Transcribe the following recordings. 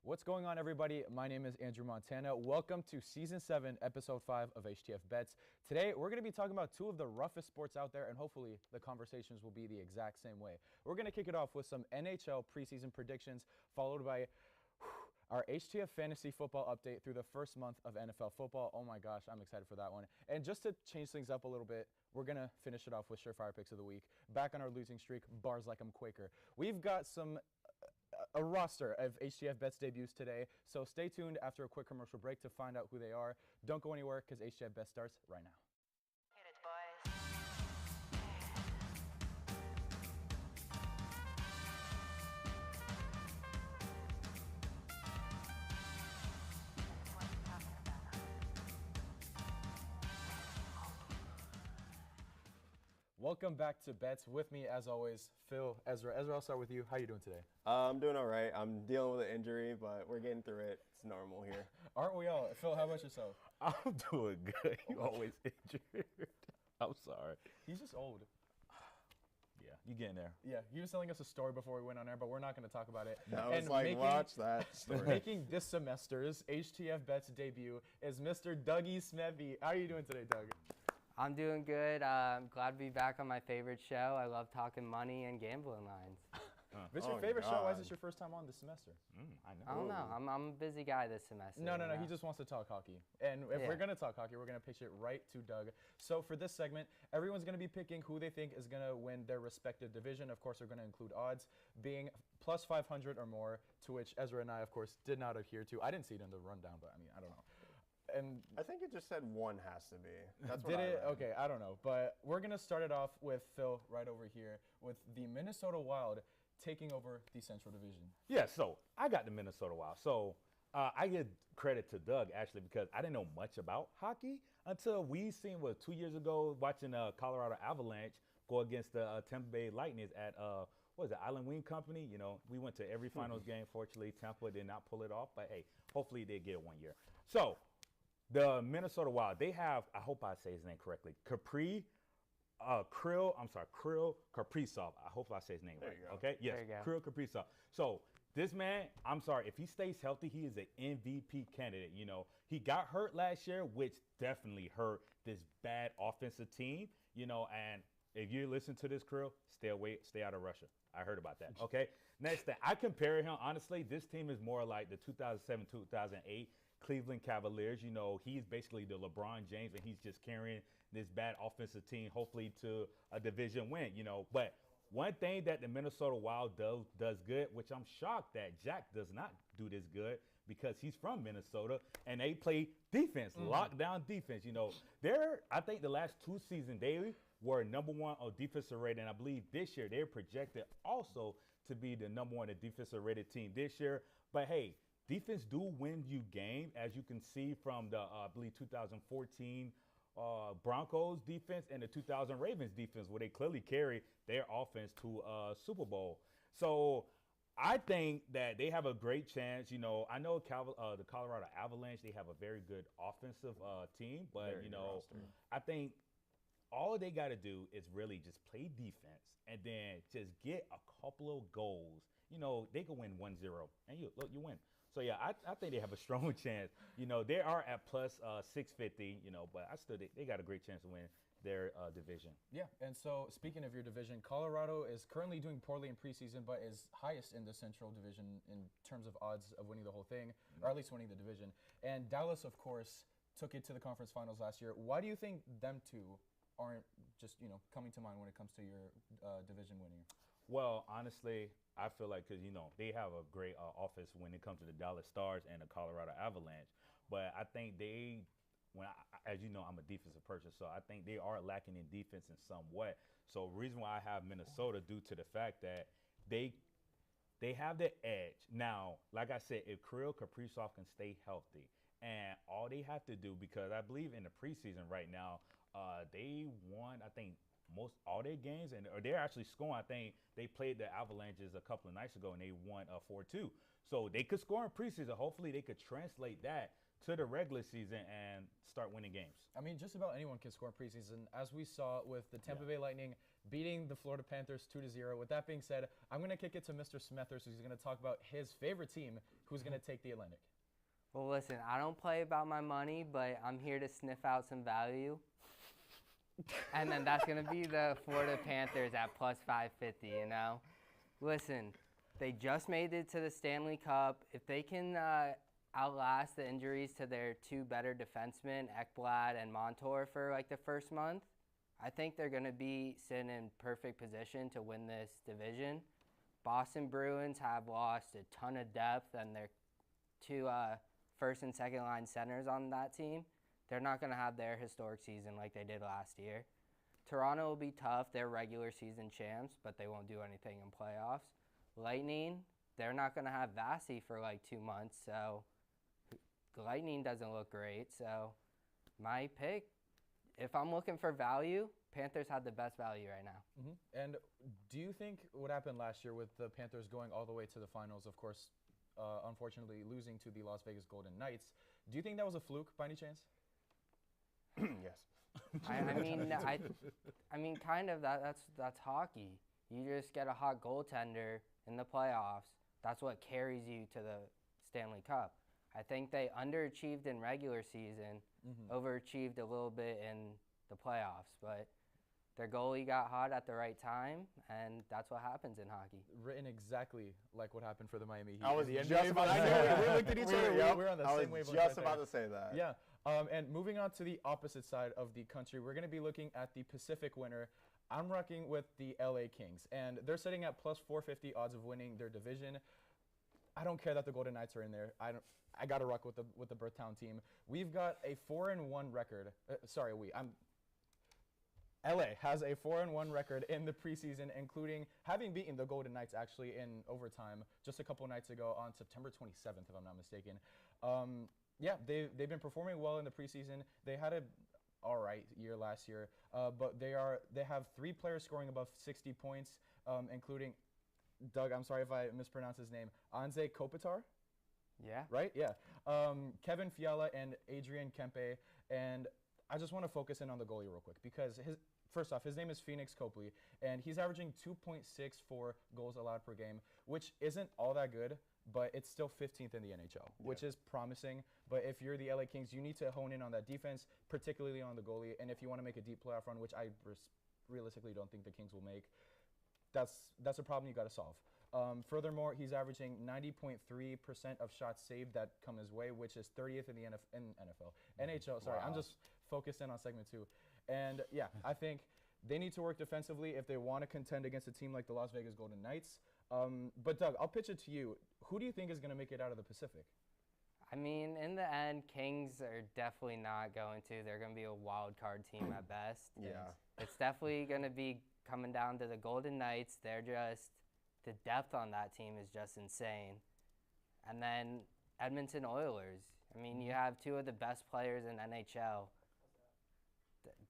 What's going on, everybody? My name is Andrew Montana. Welcome to Season 7, Episode 5 of HTF Bets. Today, we're going to be talking about two of the roughest sports out there, and hopefully the conversations will be the exact same way. We're going to kick it off with some NHL preseason predictions, followed by our HTF Fantasy Football update through the first month of NFL football. Oh my gosh, I'm excited for that one. And just to change things up a little bit, we're going to finish it off with Surefire Picks of the Week. Back on our losing streak, bars like I'm Quaker. We've got a roster of HTF Bets debuts today, so stay tuned after a quick commercial break to find out who they are. Don't go anywhere because HTF Bets starts right now. Hit it, boys. What you talking about? Welcome back to Bets. With me, as always, Phil, Ezra. Ezra, I'll start with you. How are you doing today? I'm doing all right. I'm dealing with an injury, but we're getting through it. It's normal here. Aren't we all? Phil, how about yourself? I'm doing good. You always injured. I'm sorry. He's just old. Yeah, you getting there. Yeah, he was telling us a story before we went on air, but we're not going to talk about it. I was like, watch that story. Making this semester's HTF Bets debut is Mr. Dougie Smebby. How are you doing today, Doug? I'm doing good. I'm glad to be back on my favorite show. I love talking money and gambling lines. It's your favorite show. Why is this your first time on this semester? I know. I don't know. I'm a busy guy this semester. No. you know? He just wants to talk hockey. And if we're going to talk hockey, we're going to pitch it right to Doug. So for this segment, everyone's going to be picking who they think is going to win their respective division. Of course, we're going to include odds being plus 500 or more, to which Ezra and I, of course, did not adhere to. I didn't see it in the rundown, but I mean, I don't know. And I think it just said one has to be. That's what did I it? read. Okay, I don't know. But we're going to start it off with Phil right over here with the Minnesota Wild taking over the Central Division. Yeah, so I got the Minnesota Wild. So I give credit to Doug, actually, because I didn't know much about hockey until we seen, 2 years ago, watching Colorado Avalanche go against the Tampa Bay Lightning at, Island Wing Company. You know, we went to every finals game. Fortunately, Tampa did not pull it off. But, hey, hopefully they get it 1 year. So the Minnesota Wild, they have, I hope I say his name correctly, Kirill Kaprizov. I hope I say his name right. you go. Okay? Yes, There you go. Kirill Kaprizov. So this man, I'm sorry, if he stays healthy, he is an MVP candidate. You know, he got hurt last year, which definitely hurt this bad offensive team. You know, and if you listen to this, Kirill, stay out of Russia. I heard about that. Okay? Next thing, I compare him, honestly, this team is more like the 2007-2008 Cleveland Cavaliers. You know, he's basically the LeBron James, and he's just carrying this bad offensive team, hopefully to a division win, you know. But one thing that the Minnesota Wild does good, which I'm shocked that Jack does not do this good because he's from Minnesota, and they play defense, lockdown defense. You know, I think the last 2 seasons, they were number 1 on defensive rating. And I believe this year they're projected also to be the number 1 defensive rated team this year. But, hey, defense do win you game, as you can see from the, I believe, 2014 Broncos defense and the 2000 Ravens defense, where they clearly carry their offense to Super Bowl. So I think that they have a great chance. You know, I know the Colorado Avalanche, they have a very good offensive team, but, Very you good know, roster. I think all they got to do is really just play defense and then just get a couple of goals. You know, they can win 1-0, and you win. So, yeah, I think they have a strong chance. You know, they are at plus 650, you know, but they got a great chance to win their division. Yeah, and so speaking of your division, Colorado is currently doing poorly in preseason, but is highest in the Central Division in terms of odds of winning the whole thing, or at least winning the division. And Dallas, of course, took it to the conference finals last year. Why do you think them two aren't just, you know, coming to mind when it comes to your division winning? Well, honestly, I feel like because, you know, they have a great offense when it comes to the Dallas Stars and the Colorado Avalanche. But I think as you know, I'm a defensive person, so I think they are lacking in defense in some way. So reason why I have Minnesota due to the fact that they have the edge. Now, like I said, if Kirill Kaprizov can stay healthy, and all they have to do, because I believe in the preseason right now, they won, I think, most all their games, or they're actually scoring. I think they played the Avalanches a couple of nights ago, and they won 4-2. So they could score in preseason. Hopefully, they could translate that to the regular season and start winning games. I mean, just about anyone can score in preseason, as we saw with the Tampa Bay Lightning beating the Florida Panthers 2-0. With that being said, I'm going to kick it to Mr. Smethers, who's going to talk about his favorite team, who's going to take the Atlantic. Well, listen, I don't play about my money, but I'm here to sniff out some value. And then that's going to be the Florida Panthers at plus 550, you know? Listen, they just made it to the Stanley Cup. If they can outlast the injuries to their two better defensemen, Ekblad and Montour, for like the first month, I think they're going to be sitting in perfect position to win this division. Boston Bruins have lost a ton of depth, and their two first and second line centers on that team, they're not going to have their historic season like they did last year. Toronto will be tough. They're regular season champs, but they won't do anything in playoffs. Lightning, they're not going to have Vasi for like 2 months, so the Lightning doesn't look great. So my pick, if I'm looking for value, Panthers have the best value right now. And do you think what happened last year with the Panthers going all the way to the finals, of course, unfortunately losing to the Las Vegas Golden Knights, do you think that was a fluke by any chance? Yes. I mean, kind of. That's hockey. You just get a hot goaltender in the playoffs. That's what carries you to the Stanley Cup. I think they underachieved in regular season, overachieved a little bit in the playoffs, but their goalie got hot at the right time, and that's what happens in hockey. Written exactly like what happened for the Miami Heat. I was The just NBA about to Finals. say that. We looked at each other. We're on the I same was wavelength. just right about there. to say that. Yeah. And moving on to the opposite side of the country, we're going to be looking at the Pacific winner. I'm rocking with the LA Kings, and they're sitting at plus 450 odds of winning their division. I don't care that the Golden Knights are in there. I got to rock with the Birthtown team. We've got a 4-1 record. LA has a 4-1 record in the preseason, including having beaten the Golden Knights actually in overtime just a couple nights ago on September 27th, if I'm not mistaken. Yeah, they've been performing well in the preseason. They had a all right year last year, but they have 3 players scoring above 60 points, including Doug. I'm sorry if I mispronounce his name. Anze Kopitar. Yeah. Right? Yeah. Kevin Fiala and Adrian Kempe. And I just want to focus in on the goalie real quick because first off, his name is Phoenix Copley, and he's averaging 2.64 goals allowed per game, which isn't all that good, but it's still 15th in the NHL, which is promising. But if you're the LA Kings, you need to hone in on that defense, particularly on the goalie. And if you want to make a deep playoff run, which I realistically don't think the Kings will make, that's a problem you got to solve. Furthermore, he's averaging 90.3% of shots saved that come his way, which is 30th in the NHL. Sorry, I'm just focused in on segment 2. And yeah, I think they need to work defensively if they want to contend against a team like the Las Vegas Golden Knights. But Doug, I'll pitch it to you. Who do you think is going to make it out of the Pacific? I mean, in the end, Kings are definitely not going to. They're going to be a wild card team at best. Yeah. It's definitely going to be coming down to the Golden Knights. The depth on that team is just insane. And then Edmonton Oilers. I mean, you have 2 of the best players in NHL.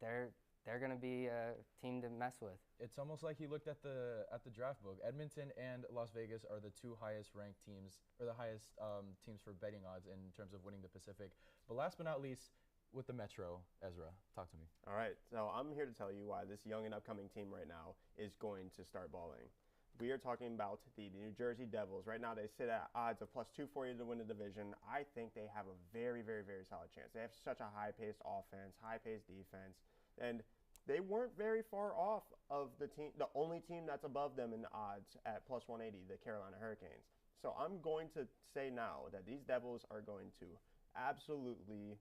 They're going to be a team to mess with. It's almost like he looked at the draft book. Edmonton and Las Vegas are the 2 highest ranked teams, or the highest teams for betting odds in terms of winning the Pacific. But last but not least, with the Metro, Ezra, talk to me. All right, so I'm here to tell you why this young and upcoming team right now is going to start balling. We are talking about the New Jersey Devils. Right now, they sit at odds of plus 240 to win the division. I think they have a very, very, very solid chance. They have such a high-paced offense, high-paced defense, and they weren't very far off of the only team that's above them in odds at plus 180, the Carolina Hurricanes. So I'm going to say now that these Devils are going to absolutely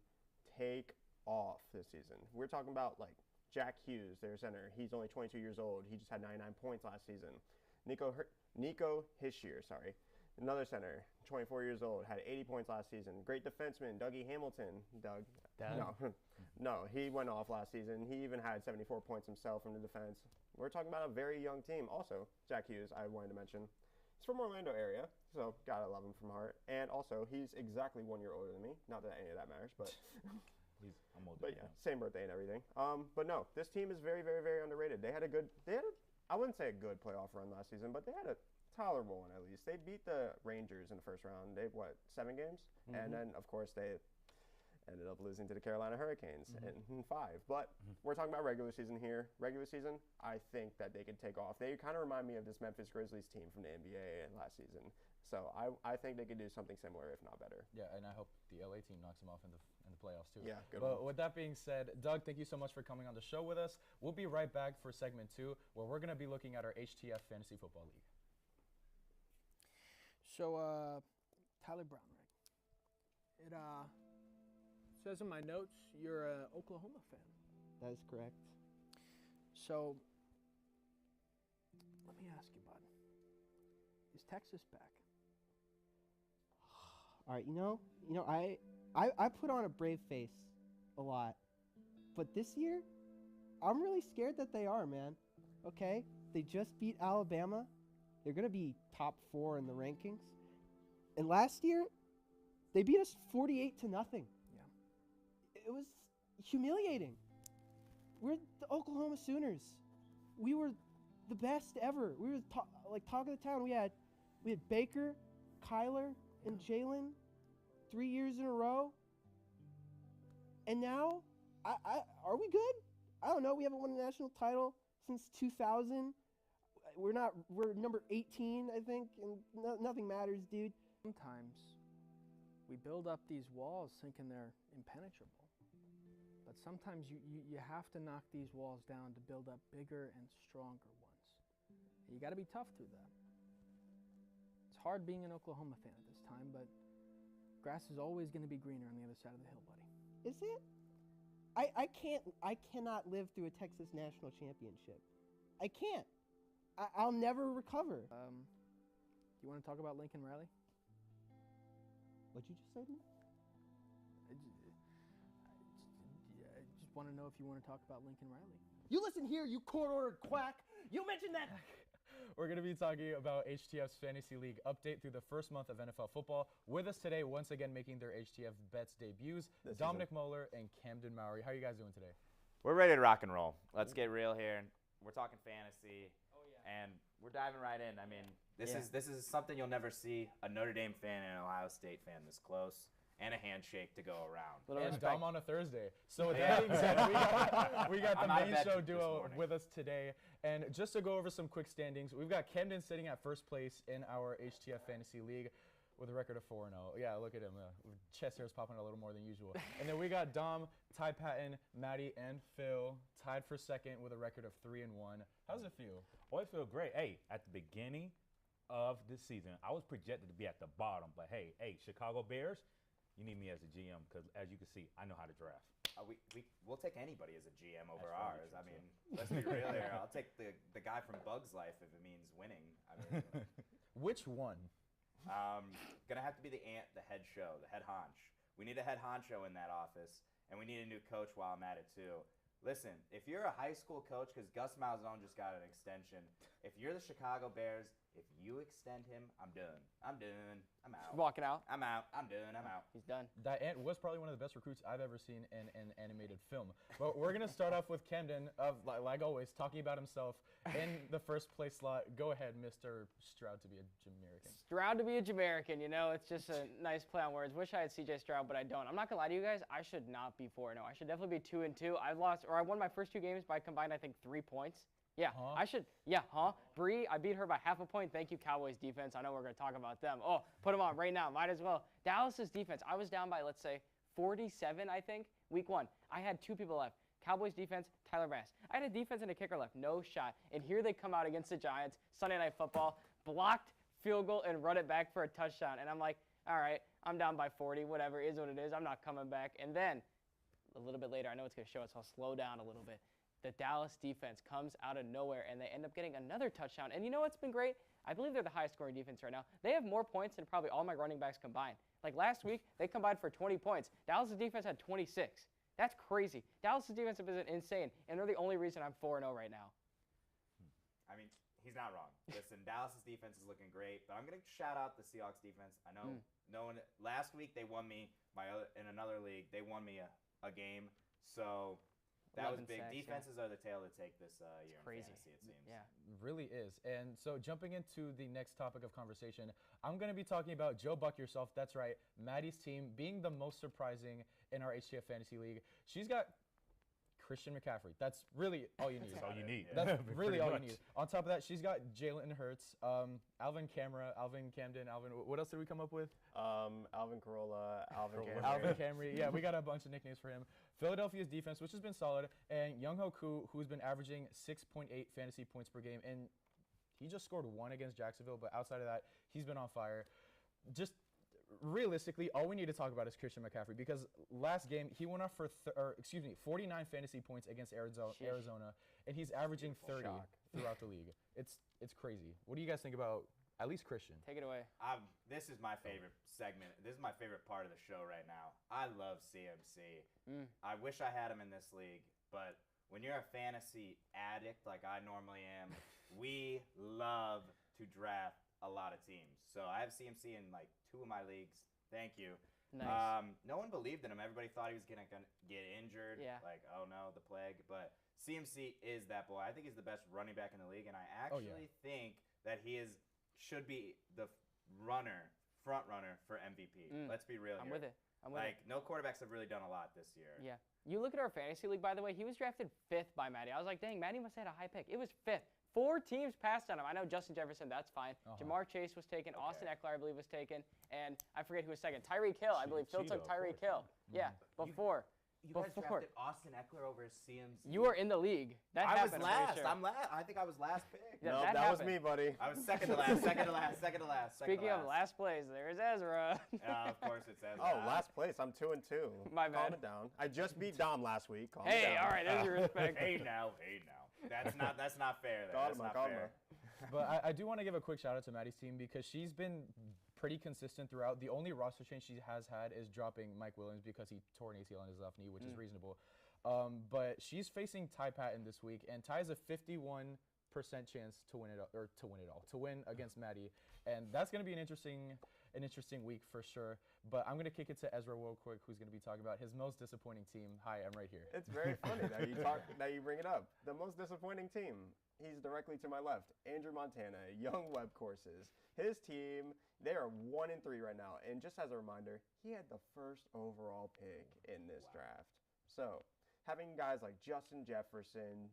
take off this season. We're talking about like Jack Hughes, their center. He's only 22 years old. He just had 99 points last season. Nico Hischier, another center, 24 years old, had 80 points last season. Great defenseman, Dougie Hamilton. Doug? No, he went off last season. He even had 74 points himself from the defense. We're talking about a very young team. Also, Jack Hughes, I wanted to mention. He's from Orlando area, so gotta love him from heart. And also, he's exactly 1 year older than me. Not that any of that matters, but I'm older. but yeah, same birthday and everything. But no, this team is very, very, very underrated. I wouldn't say a good playoff run last season, but they had a tolerable one at least. They beat the Rangers in the first round. They 7 games? And then, of course, they ended up losing to the Carolina Hurricanes in 5. But we're talking about regular season here. Regular season, I think that they could take off. They kind of remind me of this Memphis Grizzlies team from the NBA last season. So I think they could do something similar, if not better. Yeah, and I hope the LA team knocks them off in the playoffs too. Yeah, good But one. with that being said, Doug, thank you so much for coming on the show with us. We'll be right back for segment 2, where we're going to be looking at our HTF Fantasy Football League. So, Tyler Brown, right? It says in my notes you're an Oklahoma fan. That is correct. So, let me ask you, bud. Is Texas back? All right, I put on a brave face a lot, but this year, I'm really scared that they are, man. Okay, they just beat Alabama. They're gonna be top 4 in the rankings. And last year, they beat us 48-0. Yeah. It was humiliating. We're the Oklahoma Sooners. We were the best ever. We were talk of the town. We had Baker, Kyler, and Jalen 3 years in a row. And now, are we good? I don't know. We haven't won a national title since 2000. We're number 18, I think, and nothing matters, dude. Sometimes we build up these walls thinking they're impenetrable. But sometimes you have to knock these walls down to build up bigger and stronger ones. And you got to be tough through that. It's hard being an Oklahoma fan at this time, but grass is always going to be greener on the other side of the hill, buddy. Is it? I cannot live through a Texas national championship. I can't. I'll never recover. Do you want to talk about Lincoln Riley? What'd you just say to me? I just want to know if you want to talk about Lincoln Riley. You listen here, you court-ordered quack. You mentioned that. We're going to be talking about HTF's Fantasy League update through the first month of NFL football. With us today, once again making their HTF Bets debuts, Dominic Moeller and Camden Mowry. How are you guys doing today? We're ready to rock and roll. Let's get real here. We're talking fantasy, and we're diving right in. I mean, this is something you'll never see a Notre Dame fan and an Ohio State fan this close, and a handshake to go around. And Dom on a Thursday. So with that being said, we got the main show duo with us today. And just to go over some quick standings, we've got Camden sitting at first place in our HTF Fantasy League with a record of 4-0. Yeah, look at him. Chest hair's popping a little more than usual. And then we got Dom, Ty Patton, Maddie, and Phil tied for second with a record of 3-1. How's it feel? Oh, it feels great. Hey, at the beginning of this season, I was projected to be at the bottom. But hey, Chicago Bears, you need me as a GM because, as you can see, I know how to draft. We'll take anybody as a GM over ours. I mean, let's be real here. I'll take the guy from Bug's Life if it means winning. I mean, Which one? gonna have to be the head honch. We need a head honcho in that office, and we need a new coach while I'm at it too. Listen, if you're a high school coach, because Gus Malzahn just got an extension, if you're the Chicago Bears, if you extend him, I'm done. I'm out. Walking out. I'm out. I'm done. I'm out. He's done. That was probably one of the best recruits I've ever seen in an animated film. But we're going to start off with Camden, like always, talking about himself in the first place slot. Go ahead, Mr. Stroud to be a Jamaican. Stroud to be a Jamaican, it's just a nice play on words. Wish I had CJ Stroud, but I don't. I'm not going to lie to you guys, I should not be 4-0. I should definitely be 2-2. I won my first 2 games by combined, I think, 3 points. Yeah, I should. Yeah, Bree, I beat her by half a point. Thank you, Cowboys defense. I know we're going to talk about them. Oh, put them on right now. Might as well. Dallas's defense, I was down by, let's say, 47, I think, week 1. I had 2 people left. Cowboys defense, Tyler Bass. I had a defense and a kicker left. No shot. And here they come out against the Giants, Sunday Night Football, blocked field goal and run it back for a touchdown. And I'm like, all right, I'm down by 40. Whatever, is what it is. I'm not coming back. And then a little bit later, I know it's going to show us, so I'll slow down a little bit. The Dallas defense comes out of nowhere, and they end up getting another touchdown. And you know what's been great? I believe they're the highest scoring defense right now. They have more points than probably all my running backs combined. Like last week, they combined for 20 points. Dallas' defense had 26. That's crazy. Dallas' defense is insane, and they're the only reason I'm 4-0 right now. I mean, he's not wrong. Listen, Dallas' defense is looking great, but I'm going to shout out the Seahawks defense. I know no one – last week they won me in another league. They won me a game. So That was 11 big. sacks, yeah. Defenses are the tail to take this year in crazy. fantasy, it seems. Yeah. Really is. And so jumping into the next topic of conversation, I'm going to be talking about Joe Buck yourself. That's right. Maddie's team being the most surprising in our HTF Fantasy League. She's got Christian McCaffrey. That's really all you need. That's all you need. That's really Pretty all much. you need. On top of that, she's got Jalen Hurts, Alvin Camden, what else did we come up with? Alvin Corolla, Alvin Corolla. Kamara. Alvin Camry. Yeah, we got a bunch of nicknames for him. Philadelphia's defense, which has been solid, and Younghoe Koo, who's been averaging 6.8 fantasy points per game, and he just scored 1 against Jacksonville, but outside of that, he's been on fire. Just realistically, all we need to talk about is Christian McCaffrey, because last game he went off for 49 fantasy points against Arizona, and he's averaging 30 Shock. throughout the league. It's crazy. What do you guys think about at least Christian? Take it away. This is my favorite segment. This is my favorite part of the show right now. I love CMC. I wish I had him in this league, but when you're a fantasy addict like I normally am, we love to draft a lot of teams. So I have CMC in like 2 of my leagues. Thank you. Nice. No one believed in him. Everybody thought he was gonna get injured. Yeah. Like, oh no, the plague. But CMC is that boy. I think he's the best running back in the league, and I actually think that he should be the front runner for MVP. Let's be real I'm here. with it. I'm with Like, no quarterbacks have really done a lot this year. it. Yeah. You look at our fantasy league, by the way, he was drafted 5th by Maddie. I was like, dang, Maddie must have had a high pick. It was 5th. 4 teams passed on him. I know Justin Jefferson, that's fine. Jamar Chase was taken. Austin Eckler, I believe, was taken. And I forget who was second. Tyreek Hill, I believe. Phil took Cheetah, of Tyreek course. Hill. Yeah, before. You guys Before. drafted Austin Eckler over CMC. You were in the league. That I was happened, I'm last. pretty sure. I'm last. I think I was last pick. Yeah, Nope, that that was happened. me, buddy. I was second to last. Second to last. Second to last. Second Speaking to of last place, there's Ezra. Of course it says. Oh, last place. I'm 2-2. My Calm bad. it down. I just beat Dom last week. Calm it Hey, down. all right, there's your respect. Hey now. That's not fair. There. That's Calma, not calma. fair. But I do want to give a quick shout out to Maddie's team, because she's been pretty consistent throughout. The only roster change she has had is dropping Mike Williams because he tore an ACL in his left knee, which is reasonable. But she's facing Ty Patton this week, and Ty has a 51% chance to win to win against Maddie, and that's going to be an interesting week for sure. But I'm going to kick it to Ezra real quick, who's going to be talking about his most disappointing team. Hi, I'm right here. It's very funny that you bring it up. The most disappointing team. He's directly to my left. Andrew Montana, Young Web Courses. His team, they are 1-3 right now. And just as a reminder, he had the first overall pick in this draft. So having guys like Justin Jefferson,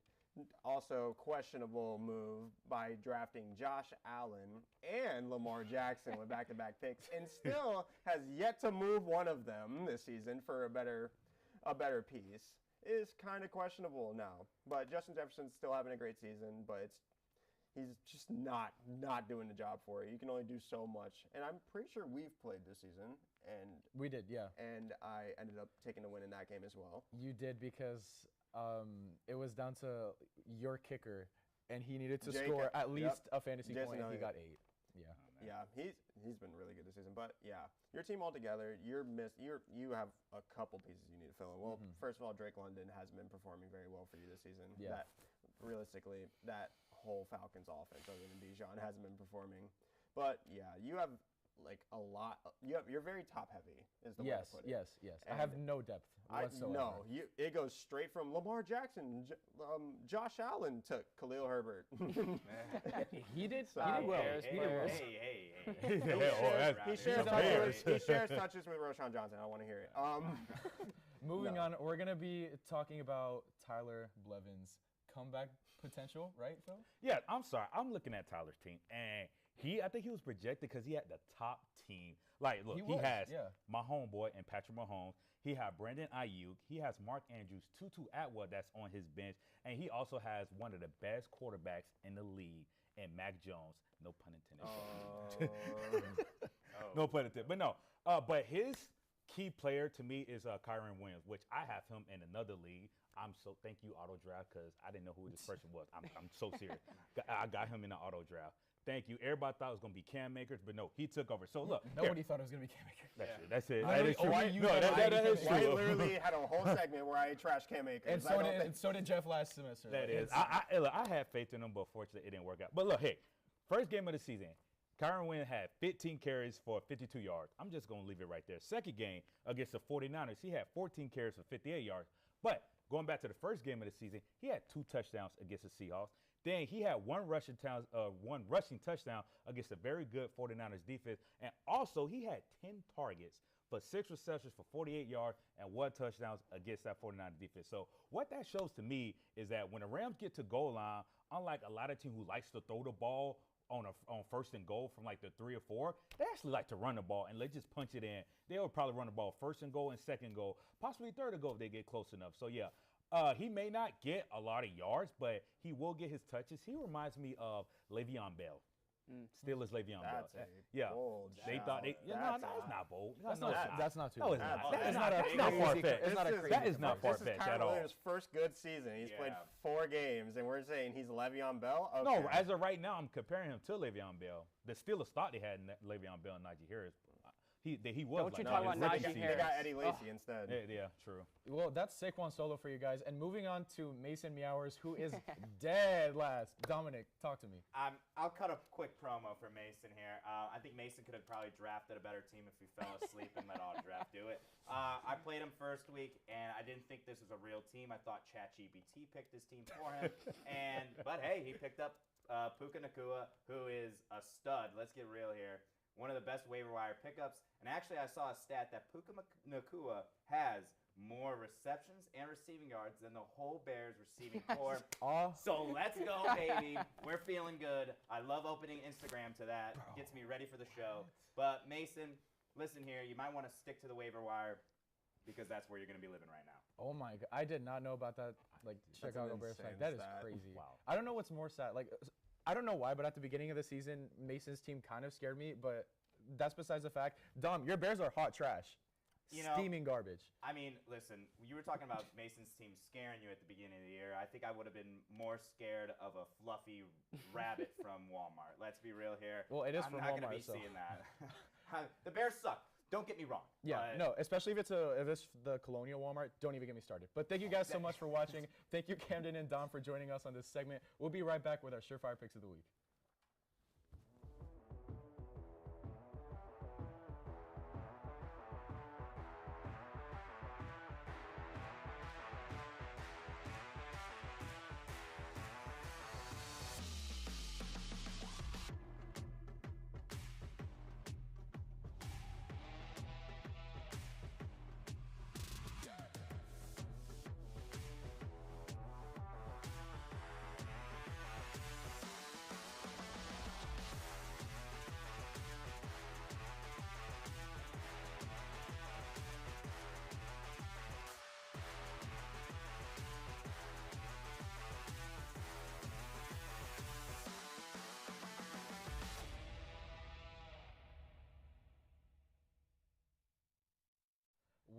also questionable move by drafting Josh Allen and Lamar Jackson with back-to-back picks, and still has yet to move one of them this season for a better piece, is kind of questionable now. But Justin Jefferson's still having a great season, but he's just not doing the job for it. You can only do so much. And I'm pretty sure we've played this season, and We did, yeah. and I ended up taking a win in that game as well. You did, because it was down to your kicker, and he needed to Jacob, score at yep. least a fantasy Jason point, and he Elliott. got 8. Yeah. Yeah, he's been really good this season. But yeah, your team altogether, you have a couple pieces you need to fill in. Well, first of all, Drake London hasn't been performing very well for you this season. Yeah. That realistically, that whole Falcons offense other than Bijan hasn't been performing. But yeah, you have like a lot. You're very top heavy. Is the way to put it. Yes. I have And no depth whatsoever. It goes straight from Lamar Jackson, Josh Allen to Khalil Herbert. He did So- well. Bears, He did well. Bears. Hey. He shares Bears. touches with Roshan Johnson. I want to hear it. Moving No. on, we're going to be talking about Tyler Blevin's comeback potential, right, Phil? Yeah, I'm sorry. I'm looking at Tyler's team, and I think he was projected because he had the top team. Like, look, He he was, has yeah. my homeboy and Patrick Mahomes. He has Brandon Ayuk. He has Mark Andrews, Tutu Atwell that's on his bench, and he also has one of the best quarterbacks in the league, and Mac Jones. No pun intended. No pun intended. But no. But his key player to me is Kyron Williams, which I have him in another league. Thank you, Auto Draft, because I didn't know who this person was. I'm so serious. I got him in the Auto Draft. Thank you. Everybody thought it was going to be Cam Akers, but no, he took over. So look, Nobody thought it was going to be Cam Akers. that's it. Literally, That is true. only you No, said that I is said I true. literally had a whole segment where I trashed Cam Akers. And so did Jeff last semester. That Like, is. it's- Look, I had faith in him, but fortunately it didn't work out. But look, hey, first game of the season, Kyron Williams had 15 carries for 52 yards. I'm just going to leave it right there. Second game against the 49ers, he had 14 carries for 58 yards. But going back to the first game of the season, he had 2 touchdowns against the Seahawks. Then he had one rushing touchdown against a very good 49ers defense. And also, he had 10 targets for 6 receptions for 48 yards and 1 touchdown against that 49ers defense. So what that shows to me is that when the Rams get to goal line, unlike a lot of teams who likes to throw the ball on first and goal from like the 3 or 4, they actually like to run the ball and let's just punch it in. They'll probably run the ball first and goal and second goal, possibly third and goal if they get close enough. So yeah, he may not get a lot of yards, but he will get his touches. He reminds me of Le'Veon Bell. Steelers Le'Veon Bell. Yeah. bold They shot. thought it's not bold. That's No, not, it's not. that's not too No, bad. it's not. It's That's not not it's not crazy. far-fetched. It's not a This is- crazy That is not This is far-fetched Kyler at all. Williams' first good season. He's played Yeah. 4 games, and we're saying he's Le'Veon Bell? Okay. No, as of right now, I'm comparing him to Le'Veon Bell. The Steelers thought they had Le'Veon Bell and Najee Harris. He was. Don't you like talk that. about His rookie Najee They season. got Harris. Eddie Lacy instead. Yeah, true. Well, that's Saquon solo for you guys. And moving on to Mason Meowers, who is dead last. Dominic, talk to me. I'll cut a quick promo for Mason here. I think Mason could have probably drafted a better team if he fell asleep and let Auto Draft do it. I played him first week, and I didn't think this was a real team. I thought ChatGPT picked this team for him. But hey, he picked up Puka Nacua, who is a stud. Let's get real here. One of the best waiver wire pickups. And actually, I saw a stat that Puka Nacua has more receptions and receiving yards than the whole Bears receiving core. So let's go, baby. We're feeling good. I love opening Instagram to that. Gets me ready for the show. But Mason, listen here. You might want to stick to the waiver wire because that's where you're going to be living right now. Oh my God, I did not know about that. Like That's Chicago an Bears flag. insane That is stat. crazy. Wow. I don't know what's more sad. Like, I don't know why, but at the beginning of the season, Mason's team kind of scared me. But that's besides the fact. Dom, your Bears are hot trash. You know, Steaming garbage. I mean, listen, you were talking about Mason's team scaring you at the beginning of the year. I think I would have been more scared of a fluffy rabbit from Walmart. Let's be real here. Well, it is I'm from not Walmart, gonna be so. seeing that. The Bears suck. Don't get me wrong. Yeah, but no, especially if it's the Colonial Walmart. Don't even get me started. But thank you guys so much for watching. Thank you, Camden and Dom, for joining us on this segment. We'll be right back with our Surefire Picks of the Week.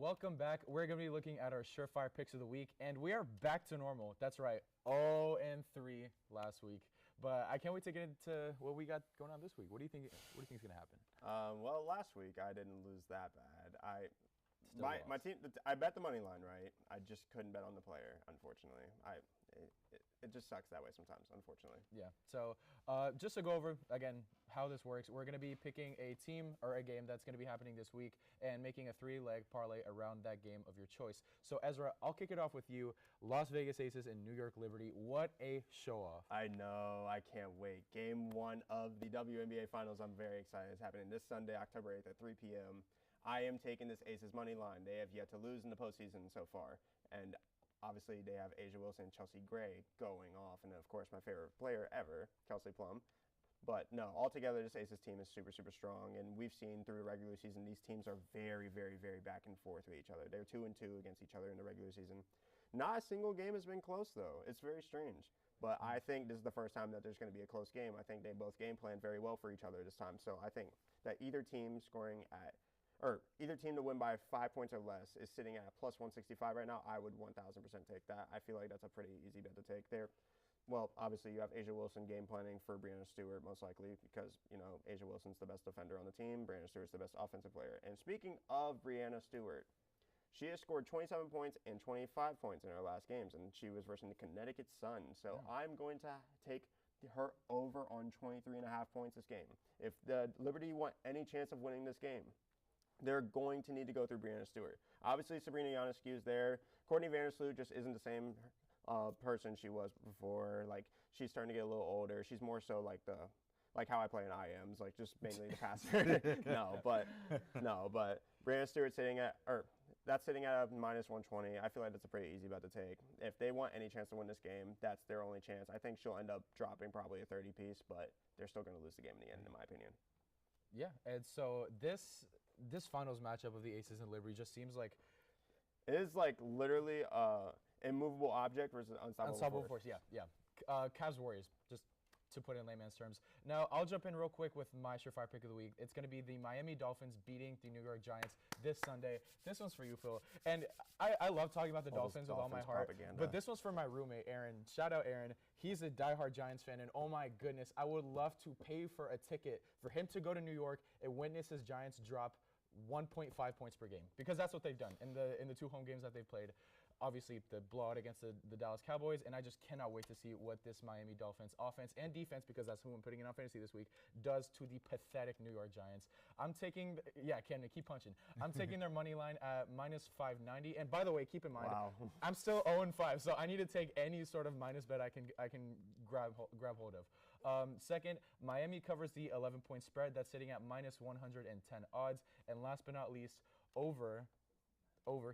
Welcome back. We're going to be looking at our Surefire Picks of the Week, and we are back to normal. That's right, 0-3 last week. But I can't wait to get into what we got going on this week. What do you think is going to happen? Well, last week I didn't lose that bad. Still My lost. team. I bet the money line right. I just couldn't bet on the player, unfortunately. It just sucks that way sometimes, unfortunately. Yeah. So just to go over, again, how this works, we're going to be picking a team or a game that's going to be happening this week and making a 3-leg parlay around that game of your choice. So, Ezra, I'll kick it off with you. Las Vegas Aces and New York Liberty. What a show-off. I know. I can't wait. Game 1 of the WNBA Finals. I'm very excited. It's happening this Sunday, October 8th at 3 p.m. I am taking this Aces money line. They have yet to lose in the postseason so far. And obviously, they have Asia Wilson and Chelsea Gray going off. And, of course, my favorite player ever, Kelsey Plum. But, no, altogether, this Aces team is super, super strong. And we've seen through the regular season, these teams are very, very, very back and forth with each other. They're 2-2 against each other in the regular season. Not a single game has been close, though. It's very strange. But I think this is the first time that there's going to be a close game. I think they both game plan very well for each other this time. So I think that either team either team to win by 5 points or less is sitting at plus 165 right now. I would 1,000% take that. I feel like that's a pretty easy bet to take there. Well, obviously, you have Asia Wilson game planning for Breanna Stewart, most likely, because, Asia Wilson's the best defender on the team. Breanna Stewart's the best offensive player. And speaking of Breanna Stewart, she has scored 27 points and 25 points in her last games, and she was versus the Connecticut Sun. So I'm going to take her over on 23.5 points this game. If the Liberty want any chance of winning this game, they're going to need to go through Breanna Stewart. Obviously, Sabrina Ionescu's there. Courtney Vandersloot just isn't the same person she was before. Like, she's starting to get a little older. She's more so like how I play in IMs, like just mainly the passer. But Brianna Stewart that's sitting at a -120. I feel like that's a pretty easy bet to take. If they want any chance to win this game, that's their only chance. I think she'll end up dropping probably a 30 piece, but they're still going to lose the game in the end, in my opinion. Yeah, and so this finals matchup of the Aces and Liberty just seems like it is like literally immovable object versus unstoppable force. Yeah. Cavs Warriors, just to put it in layman's terms. Now, I'll jump in real quick with my surefire pick of the week. It's going to be the Miami Dolphins beating the New York Giants this Sunday. This one's for you, Phil. And I love talking about the Dolphins with all my heart. Propaganda. But this one's for my roommate, Aaron. Shout out, Aaron. He's a diehard Giants fan, and oh my goodness, I would love to pay for a ticket for him to go to New York and witness his Giants drop 1.5 points per game, because that's what they've done in the 2 home games that they've played. Obviously, the blowout against the Dallas Cowboys, and I just cannot wait to see what this Miami Dolphins offense and defense, because that's who I'm putting in on fantasy this week, does to the pathetic New York Giants. I'm taking, Camden, keep punching. I'm taking their money line at -590. And by the way, keep in mind, I'm still 0-5, so I need to take any sort of minus bet I can grab hold of. Second, Miami covers the 11-point spread. That's sitting at -110 odds. And last but not least, over,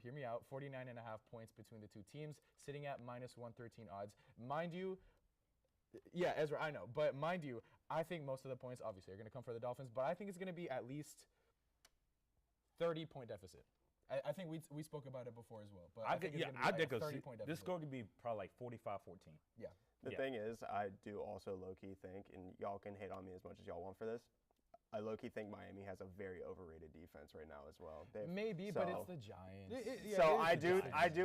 hear me out, 49.5 points between the two teams, sitting at -113 odds. Mind you, yeah, Ezra, I know, but mind you, I think most of the points obviously are going to come for the Dolphins, but I think it's going to be at least 30-point deficit. I think we spoke about it before as well, but I think it's going to be like a 30-point deficit. This score could be probably like 45-14. Yeah. The thing is, I do also low-key think, and y'all can hate on me as much as y'all want for this, I low-key think Miami has a very overrated defense right now as well. Maybe, but it's the Giants. So I do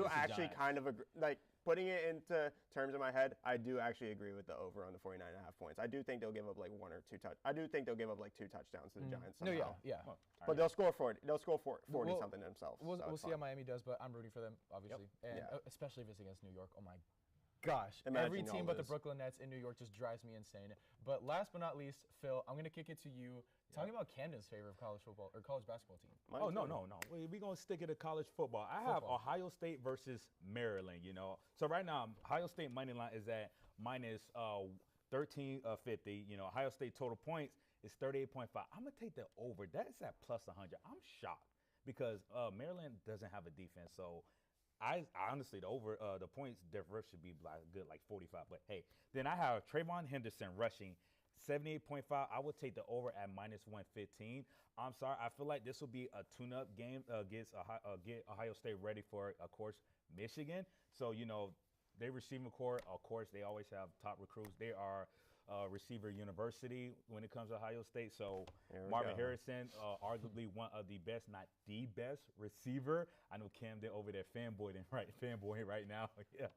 actually kind of agree. Like, putting it into terms in my head, I do actually agree with the over on the 49.5 points. I do think they'll give up like 1 or 2 I do think they'll give up like 2 touchdowns to the Giants somehow. No, yeah. Well, but they'll score 40. They'll score 40 something themselves. We'll see how Miami does, but I'm rooting for them, obviously, and especially if it's against New York. Oh my gosh, every team but the Brooklyn Nets in New York just drives me insane. But last but not least, Phil, I'm going to kick it to you. Talking about Camden's favorite college football or college basketball team. Oh, no. We're going to stick it to college football. I have Ohio State versus Maryland, you know. So right now, Ohio State money line is at -1350. You know, Ohio State total points is 38.5. I'm going to take the over. That's at +100. I'm shocked because Maryland doesn't have a defense. So I honestly, the points difference should be good, like 45. But hey, then I have Trayvon Henderson rushing 78.5. I would take the over at -115. I'm sorry. I feel like this will be a tune-up game against get Ohio State ready for, of course, Michigan. So, you know, they receiving core, of course, they always have top recruits. They are receiver university when it comes to Ohio State. So Marvin Harrison, arguably one of the best, not the best receiver. I know Camden over there fanboying right now. Yeah.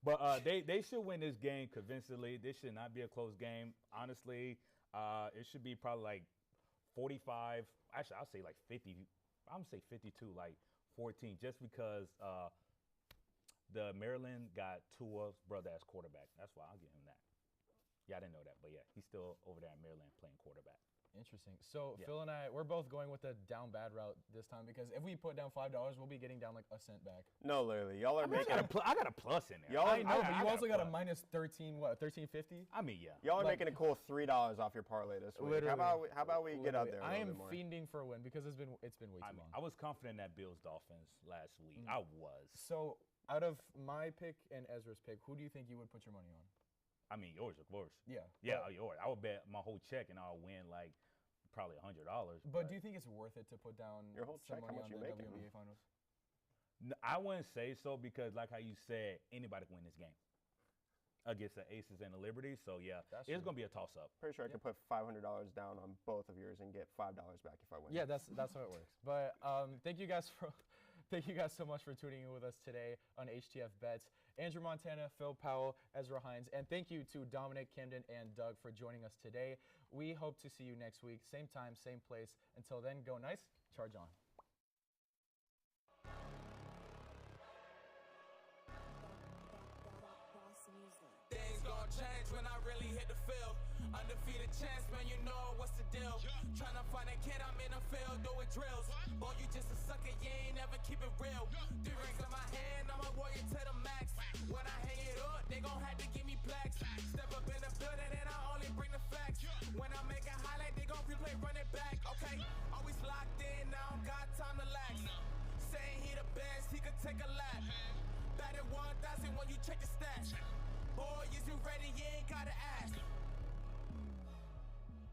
But they should win this game convincingly. This should not be a close game. Honestly, it should be probably like 45. Actually, I'll say like 50. I'm going to say 52, like 14, just because the Maryland got Tua's brother as quarterback. That's why I'll give him that. Yeah, I didn't know that. But, yeah, he's still over there in Maryland playing quarterback. Interesting. So Phil and I, we're both going with the down bad route this time because if we put down $5, we'll be getting down like a cent back. No, literally, y'all are making. I got a plus in there. I know, but you also got a -13. What? 13.50. I mean, yeah. Y'all are making a cool $3 off your parlay this week. Literally. How about we get out there? I am fiending for a win because it's been way too long. I was confident in that Bills Dolphins last week. I was. So out of my pick and Ezra's pick, who do you think you would put your money on? I mean, yours, of course. Yeah. Yeah, yours. I would bet my whole check and I'll win like probably $100. But do you think it's worth it to put down your whole check? Some money How much on you the making? WNBA finals? No, I wouldn't say so because, like how you said, anybody can win this game against the Aces and the Liberty. So yeah, it's gonna be a toss-up. Pretty sure I could put $500 down on both of yours and get $5 back if I win. Yeah, that's how it works. But thank you guys so much for tuning in with us today on HTF Bets. Andrew Montana, Phil Powell, Ezra Hines, and thank you to Dominic, Camden, and Doug for joining us today. We hope to see you next week, same time, same place. Until then, go nice, charge on. Things gon' change when I really hit the field. Undefeated chance, man, you know what's the deal. Tryna find a kid, I'm in the field doing drills. Boy, you just a sucker, you ain't never keep it real. 3 rings in my hand, I'm a boy. take a lap. Batted 1,000 when you check the stats.